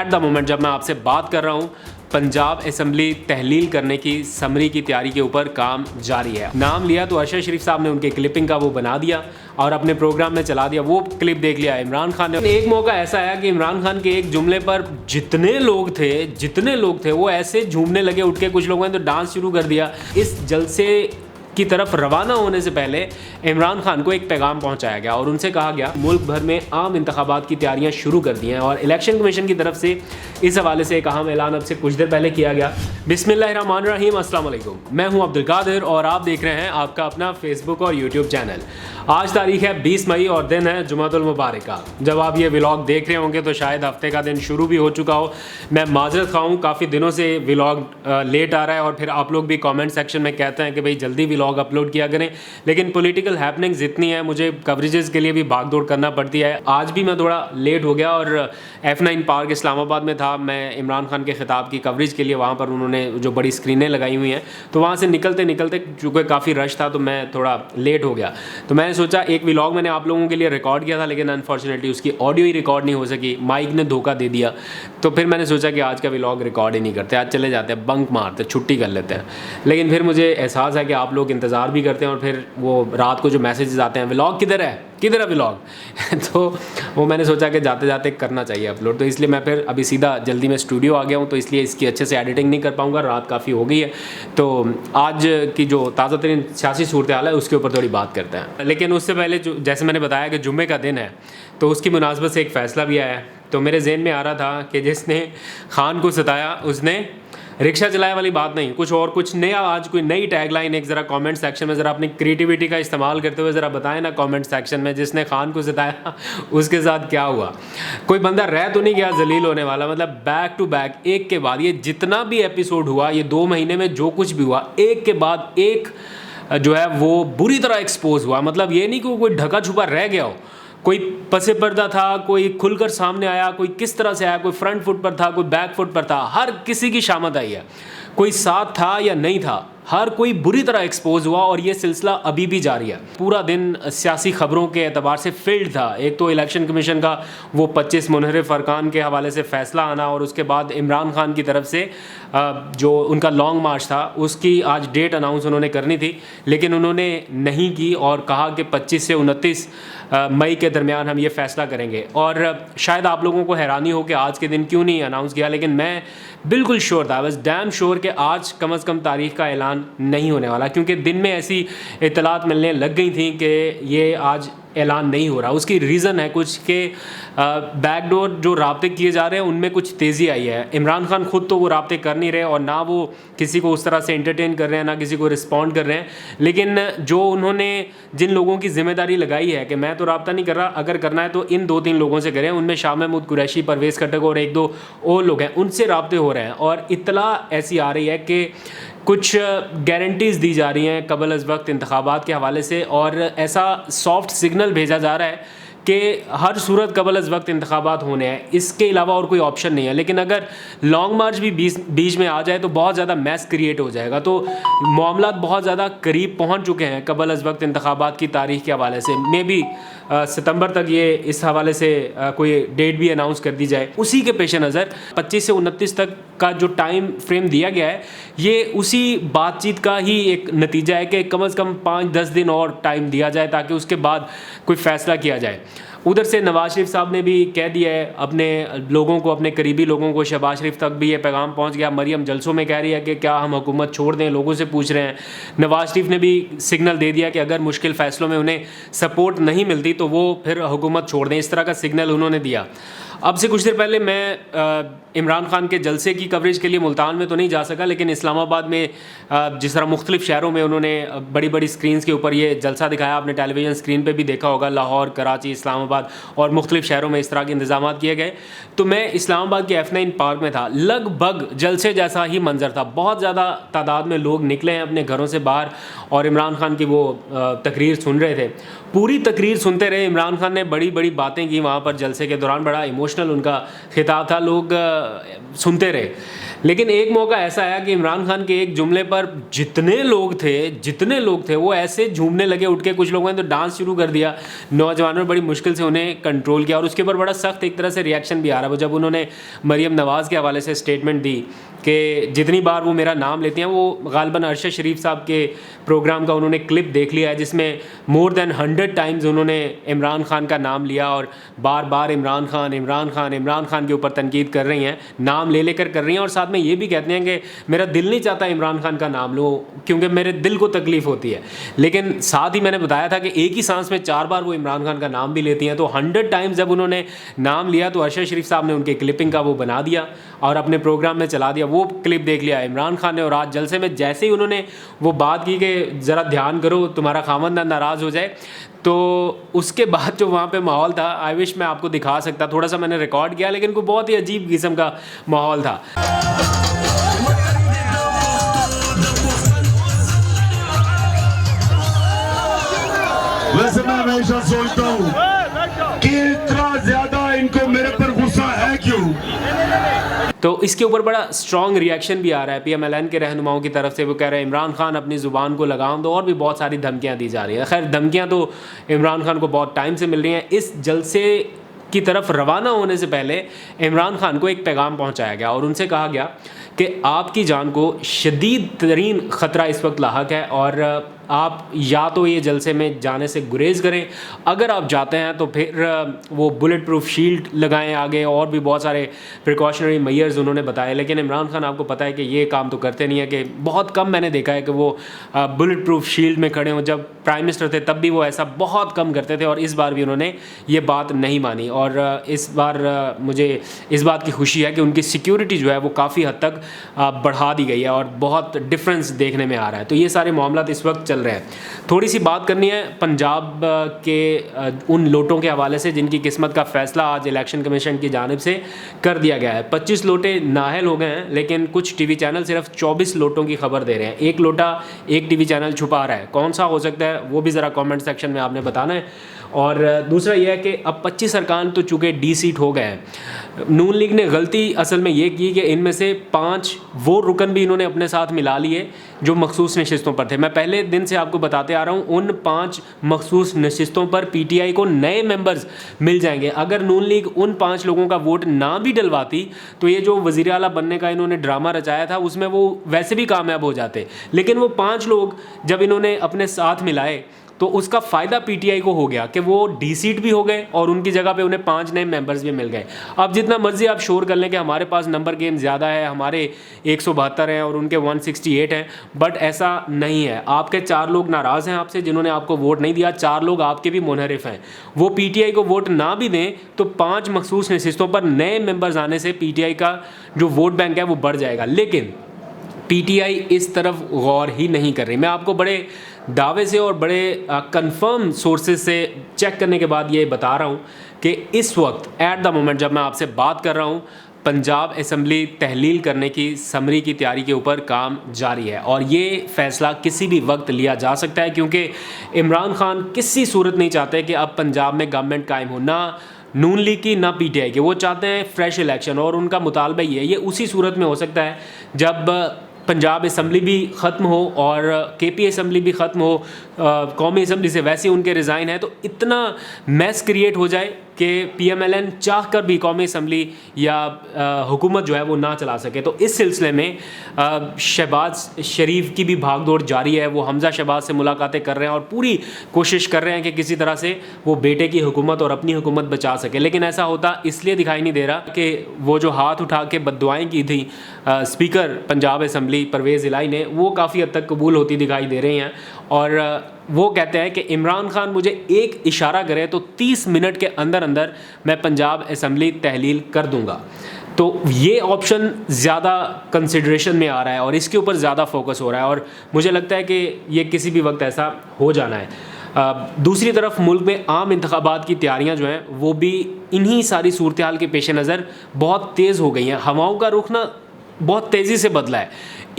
At the moment जब मैं आपसे बात कर रहा हूँ, पंजाब असेंबली तहलील करने की समरी की तैयारी के ऊपर काम जारी है। नाम लिया तो अरशद शरीफ साहब ने उनके क्लिपिंग का वो बना दिया और अपने प्रोग्राम में चला दिया। वो क्लिप देख लिया इमरान खान ने। एक मौका ऐसा आया कि इमरान खान के एक जुमले पर जितने लोग थे वो ऐसे झूमने लगे उठ के। कुछ लोगों ने तो डांस शुरू कर दिया। इस जलसे की तरफ रवाना होने से पहले इमरान खान को एक पैगाम पहुंचाया गया और उनसे कहा गया मुल्क भर में आम इंतखाबात की तैयारियां शुरू कर दी हैं और इलेक्शन कमीशन की तरफ से इस हवाले से एक अहम ऐलान अब से कुछ देर पहले किया गया। बिस्मिल्लाहिर्रहमानिर्रहीम, अस्सलाम वालेकुम। मैं हूं अब्दुल कादिर और आप देख रहे हैं आपका अपना फेसबुक और यूट्यूब चैनल। आज तारीख है 20 मई और दिन है जुमातुल मुबारका। जब आप ये व्लॉग देख रहे होंगे तो शायद हफ्ते का दिन शुरू भी हो चुका हो। मैं माजरत खा हूँ, काफ़ी दिनों से व्लॉग लेट आ रहा है और फिर आप लोग भी कमेंट सेक्शन में कहते हैं कि भाई जल्दी व्लॉग अपलोड किया करें, लेकिन पॉलिटिकल हैपनिंग्स इतनी है, मुझे कवरेजेस के लिए भी भागदौड़ करना पड़ती है। आज भी मैं थोड़ा लेट हो गया और F9 पार्क इस्लामाबाद में था। मैं इमरान खान के खिताब की कवरेज के लिए वहाँ पर उन्होंने जो बड़ी स्क्रीनें लगाई हुई हैं, तो वहाँ से निकलते निकलते चूँकि काफ़ी रश था तो मैं थोड़ा लेट हो गया। तो मैंने सोचा एक व्लॉग मैंने आप लोगों के लिए रिकॉर्ड किया था, लेकिन अनफॉर्चुनेटली उसकी ऑडियो ही रिकॉर्ड नहीं हो सकी, माइक ने धोखा दे दिया। तो फिर मैंने सोचा कि आज का व्लॉग रिकॉर्ड ही नहीं करते, आज चले जाते हैं, बंक मारते, छुट्टी कर लेते हैं। लेकिन फिर मुझे एहसास है कि आप लोग इंतज़ार भी करते हैं और फिर वो रात को जो मैसेजेस आते हैं, व्लॉग किधर है व्लॉग तो वो मैंने सोचा कि जाते जाते करना चाहिए अपलोड। तो इसलिए मैं फिर अभी सीधा जल्दी में स्टूडियो आ गया हूँ, तो इसलिए इसकी अच्छे से एडिटिंग नहीं कर पाऊँगा, रात काफ़ी हो गई है। तो आज की जो ताज़ा तरीन सियासी सूरत हाल है उसके ऊपर थोड़ी बात करते हैं। लेकिन उससे पहले जो जैसे मैंने बताया कि जुम्मे का दिन है, तो उसकी मुनासबत से एक फ़ैसला भी आया है। तो मेरे जहन में आ रहा था कि जिसने खान को सताया उसने रिक्शा चलाया वाली बात नहीं, कुछ और, कुछ नया, आज कोई नई टैगलाइन एक ज़रा कमेंट सेक्शन में ज़रा अपनी क्रिएटिविटी का इस्तेमाल करते हुए ज़रा बताएं ना कमेंट सेक्शन में, जिसने खान को सताया उसके साथ क्या हुआ। कोई बंदा रह तो नहीं गया जलील होने वाला, मतलब बैक टू बैक एक के बाद ये जितना भी एपिसोड हुआ, ये 2 महीने में जो कुछ भी हुआ, एक के बाद एक जो है वो बुरी तरह एक्सपोज हुआ। मतलब ये नहीं कि कोई ढका छुपा रह गया हो, कोई पसे पर्दा था, कोई खुलकर सामने आया, कोई किस तरह से आया, कोई फ्रंट फुट पर था, कोई बैक फुट पर था, हर किसी की शामत आई है। कोई साथ था या नहीं था, हर कोई बुरी तरह एक्सपोज हुआ और ये सिलसिला अभी भी जारी है। पूरा दिन सियासी खबरों के एतबार से फील्ड था। एक तो इलेक्शन कमीशन का वो 25 मुनहरिफ अरकान के हवाले से फ़ैसला आना और उसके बाद इमरान खान की तरफ से जो उनका लॉन्ग मार्च था उसकी आज डेट अनाउंस उन्होंने करनी थी, लेकिन उन्होंने नहीं की और कहा कि 25 से 29 मई के दरमियान हम ये फ़ैसला करेंगे। और शायद आप लोगों को हैरानी हो कि आज के दिन क्यों नहीं अनाउंस किया, लेकिन मैं बिल्कुल श्योर था, बस डैम श्योर कि आज कम से कम तारीख का ऐलान नहीं होने वाला, क्योंकि दिन में ऐसी इत्तलात मिलने लग गई थी कि ये आज ऐलान नहीं हो रहा। उसकी रीज़न है कुछ के बैकडोर जो राब्ते किए जा रहे हैं उनमें कुछ तेज़ी आई है। इमरान खान खुद तो वो राब्ते कर नहीं रहे और ना वो किसी को उस तरह से एंटरटेन कर रहे हैं, ना किसी को रिस्पॉन्ड कर रहे हैं। लेकिन जो उन्होंने जिन लोगों की जिम्मेदारी लगाई है कि मैं तो राब्ता नहीं कर रहा, अगर करना है तो इन 2-3 लोगों से करें, उनमें शाह महमूद कुरैशी, परवेज़ खट्टक और 1-2 और लोग हैं, उनसे राब्ते हो रहे हैं। और इत्तला ऐसी आ रही है कि कुछ गारंटीज़ दी जा रही हैं कबल अज़ वक्त इंतखाबात के हवाले से और ऐसा सॉफ्ट सिग्नल भेजा जा रहा है कि हर सूरत कबल अज़ वक्त इंतखाबात होने हैं, इसके अलावा और कोई ऑप्शन नहीं है। लेकिन अगर लॉन्ग मार्च भी बीच में आ जाए तो बहुत ज़्यादा मैस क्रिएट हो जाएगा। तो मामला बहुत ज़्यादा करीब पहुंच चुके हैं कबल अज़ वक्त इंतखाबात की तारीख के हवाले से। मे बी सितंबर तक ये इस हवाले से कोई डेट भी अनाउंस कर दी जाए। उसी के पेश नज़र 25 से 29 तक का जो टाइम फ्रेम दिया गया है, ये उसी बातचीत का ही एक नतीजा है कि कम से कम 5-10 दिन और टाइम दिया जाए ताकि उसके बाद कोई फ़ैसला किया जाए। उधर से नवाज शरीफ साहब ने भी कह दिया है अपने लोगों को, अपने करीबी लोगों को, शहबाज शरीफ तक भी ये पैगाम पहुंच गया। मरियम जलसों में कह रही है कि क्या हम हुकूमत छोड़ दें, लोगों से पूछ रहे हैं। नवाज शरीफ ने भी सिग्नल दे दिया कि अगर मुश्किल फ़ैसलों में उन्हें सपोर्ट नहीं मिलती तो वो फिर हुकूमत छोड़ दें, इस तरह का सिग्नल उन्होंने दिया। अब से कुछ देर पहले मैं इमरान खान के जलसे की कवरेज के लिए मुल्तान में तो नहीं जा सका, लेकिन इस्लामाबाद में जिस तरह मुख्तलिफ शहरों में उन्होंने बड़ी बड़ी स्क्रीन्स के ऊपर ये जलसा दिखाया, आपने टेलीविज़न स्क्रीन पे भी देखा होगा, लाहौर, कराची, इस्लामाबाद और मुख्तलिफ शहरों में इस तरह के इंतजाम किए गए। तो मैं इस्लामाबाद के F9 पार्क में था, लगभग जलसे जैसा ही मंजर था। बहुत ज़्यादा तादाद में लोग निकले हैं अपने घरों से बाहर और इमरान खान की वो तकरीर सुन रहे थे। पूरी तकरीर सुनते रहे। इमरान खान ने बड़ी बड़ी बातें की वहाँ पर जलसे के दौरान, बड़ा इमोशनल उनका खिताब था, लोग सुनते रहे। लेकिन एक मौका ऐसा आया कि इमरान खान के एक जुमले पर जितने लोग थे वो ऐसे झूमने लगे उठ के। कुछ लोगों ने तो डांस शुरू कर दिया, नौजवानों ने बड़ी मुश्किल से उन्हें कंट्रोल किया और उसके ऊपर बड़ा सख्त एक तरह से रिएक्शन भी आ रहा है। जब उन्होंने मरीम नवाज़ के हवाले से स्टेटमेंट दी कि जितनी बार वो मेरा नाम लेती हैं, वो गालिबन अरशद शरीफ साहब के प्रोग्राम का उन्होंने क्लिप देख लिया है जिसमें मोर देन 100 टाइम्स उन्होंने इमरान खान का नाम लिया और बार बार इमरान खान के ऊपर तनकीद कर रही हैं, नाम ले लेकर कर रही हैं और साथ में ये भी कहते हैं कि मेरा दिल नहीं चाहता इमरान खान का नाम लो क्योंकि मेरे दिल को तकलीफ़ होती है। लेकिन साथ ही मैंने बताया था कि एक ही सांस में 4 बार वो इमरान खान का नाम भी लेती हैं। तो 100 टाइम्स जब उन्होंने नाम लिया तो अरशद शरीफ साहब ने उनके क्लिपिंग का वो बना दिया और अपने प्रोग्राम में चला दिया। वो क्लिप देख लिया इमरान खान ने और आज जलसे में जैसे ही उन्होंने वो बात की कि ज़रा ध्यान करो तुम्हारा खामंद नाराज़ हो जाए, तो उसके बाद जो वहाँ पे माहौल था, आई विश मैं आपको दिखा सकता, थोड़ा सा मैंने रिकॉर्ड किया लेकिन कोई बहुत ही अजीब किस्म का माहौल था। वैसे मैं हमेशा सोचता हूँ कि इतना ज्यादा इनको मेरे पर गुस्सा है क्यों। तो इसके ऊपर बड़ा स्ट्रॉन्ग रिएक्शन भी आ रहा है PMLN के रहनुमाओं की तरफ से। वो कह रहे हैं इमरान खान अपनी ज़ुबान को लगाम दो, और भी बहुत सारी धमकियां दी जा रही है। खैर धमकियां तो इमरान खान को बहुत टाइम से मिल रही हैं। इस जलसे की तरफ रवाना होने से पहले इमरान खान को एक पैगाम पहुंचाया गया और उनसे कहा गया कि आपकी जान को शदीद तरीन ख़तरा इस वक्त लाहक है और आप या तो ये जलसे में जाने से गुरेज करें, अगर आप जाते हैं तो फिर वो बुलेट प्रूफ शील्ड लगाएं आगे, और भी बहुत सारे प्रिकॉशनरी मेजर्स उन्होंने बताए। लेकिन इमरान खान आपको पता है कि ये काम तो करते नहीं है, कि बहुत कम मैंने देखा है कि वो बुलेट प्रूफ शील्ड में खड़े हों। जब प्राइम मिनिस्टर थे तब भी वो ऐसा बहुत कम करते थे और इस बार भी उन्होंने ये बात नहीं मानी। और इस बार मुझे इस बात की खुशी है कि उनकी सिक्योरिटी जो है वो काफ़ी हद तक बढ़ा दी गई है और बहुत डिफरेंस देखने में आ रहा है। तो ये सारे मामला इस वक्त चल रहे हैं। थोड़ी सी बात करनी है पंजाब के उन लोटों के हवाले से जिनकी किस्मत का फैसला आज इलेक्शन कमीशन की जानिब से कर दिया गया है। 25 लोटे नाअहल हो गए हैं, लेकिन कुछ टीवी चैनल सिर्फ 24 लोटों की खबर दे रहे हैं। एक लोटा एक टीवी चैनल छुपा रहा है, कौन सा हो सकता है वो भी ज़रा कमेंट सेक्शन में आपने बताना है। और दूसरा यह है कि अब 25 अरकान तो चूँकि डी सीट हो गए हैं। नून लीग ने गलती असल में ये की कि इनमें से 5 वो रुकन भी इन्होंने अपने साथ मिला लिए जो मखसूस नशिस्तों पर थे। मैं पहले दिन से आपको बताते आ रहा हूँ, उन 5 मखसूस नशिस्तों पर PTI को नए मेंबर्स मिल जाएंगे। अगर नून लीग उन 5 लोगों का वोट ना भी डलवाती तो ये जो वज़ीर आला बनने का इन्होंने ड्रामा रचाया था उसमें वो वैसे भी कामयाब हो जाते। लेकिन वो 5 लोग जब इन्होंने अपने साथ मिलाए तो उसका फ़ायदा PTI को हो गया कि वो डी सीट भी हो गए और उनकी जगह पे उन्हें 5 नए मेंबर्स भी मिल गए। अब जितना मर्जी आप शोर कर लें कि हमारे पास नंबर गेम ज़्यादा है, हमारे 172 हैं और उनके 168 हैं, बट ऐसा नहीं है। आपके 4 लोग नाराज़ हैं आपसे जिन्होंने आपको वोट नहीं दिया, 4 लोग आपके भी मुनहरिफ हैं। वो PTI को वोट ना भी दें तो 5 मखसूस नशिस्तों पर नए मेंबर्स आने से PTI का जो वोट बैंक है वो बढ़ जाएगा। लेकिन PTI इस तरफ गौर ही नहीं कर रही। मैं आपको बड़े दावे से और बड़े कंफर्म सोर्सेज से चेक करने के बाद ये बता रहा हूँ कि इस वक्त एट द मोमेंट जब मैं आपसे बात कर रहा हूँ, पंजाब असम्बली तहलील करने की समरी की तैयारी के ऊपर काम जारी है और ये फ़ैसला किसी भी वक्त लिया जा सकता है, क्योंकि इमरान खान किसी सूरत नहीं चाहते कि अब पंजाब में गवर्नमेंट कायम हो, ना नून लीग की ना PTI की। वो चाहते हैं फ्रेश इलेक्शन और उनका मुतालबा ये उसी सूरत में हो सकता है जब पंजाब असम्बली भी ख़त्म हो और KP असम्बली भी ख़त्म हो, कौमी असम्बली से वैसे उनके रिज़ाइन है, तो इतना मैस क्रिएट हो जाए कि PMLN चाह कर भी कौमी असम्बली या हुकूमत जो है वो ना चला सके। तो इस सिलसिले में शहबाज शरीफ की भी भागदौड़ जारी है। वो हमज़ा शहबाज से मुलाकातें कर रहे हैं और पूरी कोशिश कर रहे हैं कि किसी तरह से वो बेटे की हुकूमत और अपनी हुकूमत बचा सके। लेकिन ऐसा होता इसलिए दिखाई नहीं दे रहा कि वो जो हाथ उठा के बद्दुआएँ की थी स्पीकर पंजाब असम्बली परवेज़ इलाही ने, वो काफ़ी हद तक कबूल होती दिखाई दे रही हैं। और वो कहते हैं कि इमरान खान मुझे एक इशारा करे तो 30 मिनट के अंदर अंदर मैं पंजाब असम्बली तहलील कर दूंगा। तो ये ऑप्शन ज़्यादा कंसिडरेशन में आ रहा है और इसके ऊपर ज़्यादा फोकस हो रहा है और मुझे लगता है कि ये किसी भी वक्त ऐसा हो जाना है। दूसरी तरफ मुल्क में आम इंतखाबात की तैयारियां जो हैं वो भी इन्हीं सारी सूरत हाल के पेश नज़र बहुत तेज़ हो गई हैं। हवाओं का रुख ना बहुत तेज़ी से बदला है,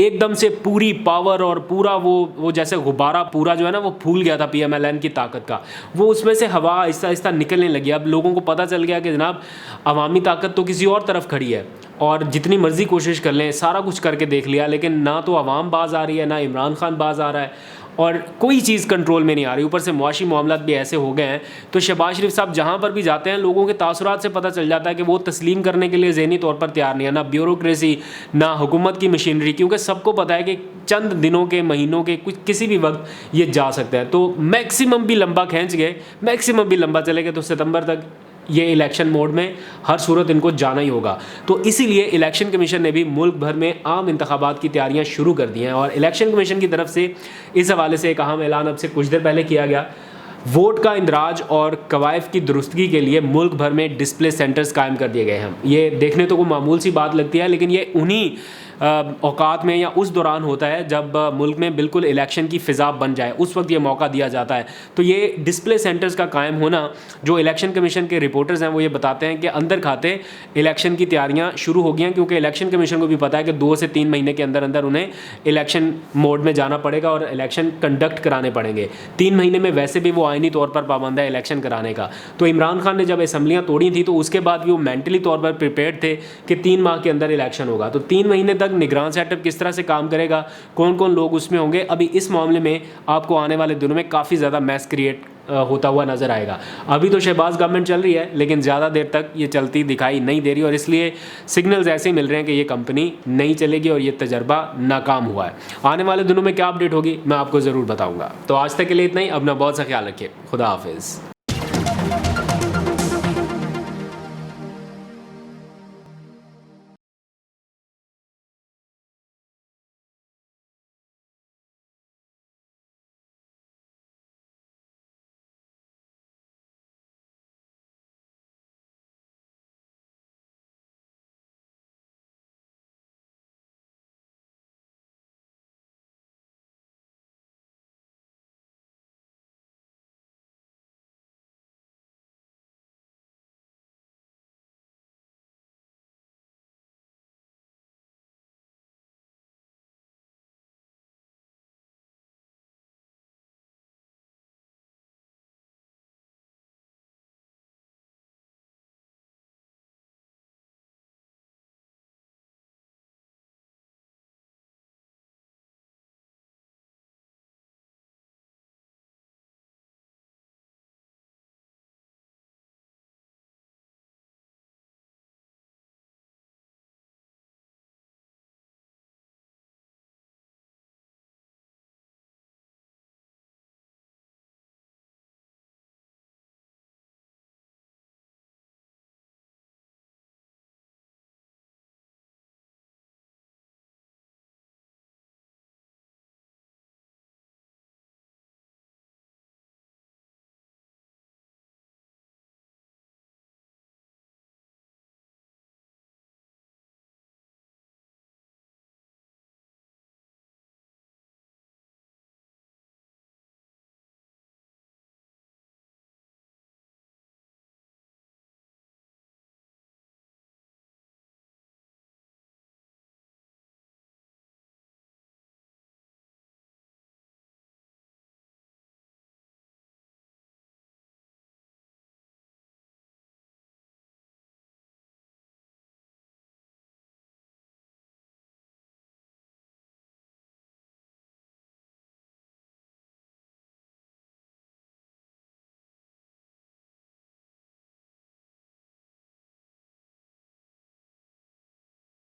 एकदम से पूरी पावर और पूरा वो जैसे गुब्बारा पूरा जो है ना वो फूल गया था PMLN की ताकत का, वो उसमें से हवा आहिस्ता आहिस्ता निकलने लगी। अब लोगों को पता चल गया कि जनाब अवामी ताकत तो किसी और तरफ खड़ी है और जितनी मर्ज़ी कोशिश कर लें, सारा कुछ करके देख लिया, लेकिन ना तो अवाम बाज आ रही है, ना इमरान खान बाज आ रहा है। और कोई चीज़ कंट्रोल में नहीं आ रही, ऊपर से मुआशी मामलात भी ऐसे हो गए हैं। तो शहबाज शरीफ साहब जहाँ पर भी जाते हैं लोगों के तासुरात से पता चल जाता है कि वो तस्लीम करने के लिए ज़हनी तौर पर तैयार नहीं है, ना ब्यूरोक्रेसी ना हुकूमत की मशीनरी, क्योंकि सबको पता है कि चंद दिनों के महीनों के कुछ किसी भी वक्त ये जा सकता है। तो मैक्सिमम भी लंबा खींच गए, मैक्सिमम भी लंबा चले गए तो सितंबर तक ये इलेक्शन मोड में हर सूरत इनको जाना ही होगा। तो इसीलिए इलेक्शन कमीशन ने भी मुल्क भर में आम इंतखाबात की तैयारियां शुरू कर दी हैं और इलेक्शन कमीशन की तरफ से इस हवाले से एक अहम ऐलान अब से कुछ देर पहले किया गया। वोट का इंदराज और कवायद की दुरुस्तगी के लिए मुल्क भर में डिस्प्ले सेंटर्स कायम कर दिए गए हैं। ये देखने तो कोई मामूल सी बात लगती है, लेकिन ये उन्हीं औकात में या उस दौरान होता है जब मुल्क में बिल्कुल इलेक्शन की फ़िज़ा बन जाए, उस वक्त ये मौका दिया जाता है। तो ये डिस्प्ले सेंटर्स का कायम होना, जो इलेक्शन कमीशन के रिपोर्टर्स हैं वो ये बताते हैं कि अंदर खाते इलेक्शन की तैयारियां शुरू हो गई हैं, क्योंकि इलेक्शन कमीशन को भी पता है कि 2 से 3 महीने के अंदर अंदर उन्हें इलेक्शन मोड में जाना पड़ेगा और इलेक्शन कंडक्ट कराने पड़ेंगे। 3 महीने में वैसे भी वो आइनी तौर पर पाबंद है इलेक्शन कराने का। तो इमरान खान ने जब असम्बलियाँ तोड़ी थी तो उसके बाद भी वो मेंटली तौर पर प्रिपेयर्ड थे कि 3 माह के अंदर इलेक्शन होगा। तो 3 महीने तक निगरान सेटअप किस तरह से काम करेगा, कौन कौन लोग उसमें होंगे, अभी इस मामले में आपको आने वाले दिनों में काफ़ी ज़्यादा मैस क्रिएट होता हुआ नज़र आएगा। अभी तो शहबाज गवर्नमेंट चल रही है, लेकिन ज़्यादा देर तक ये चलती दिखाई नहीं दे रही और इसलिए सिग्नल्स ऐसे ही मिल रहे हैं कि ये कंपनी नहीं चलेगी और ये तजर्बा नाकाम हुआ है। आने वाले दिनों में क्या अपडेट होगी मैं आपको ज़रूर बताऊँगा। तो आज तक के लिए इतना ही। अपना बहुत सा ख्याल रखिए। खुदा हाफिज़।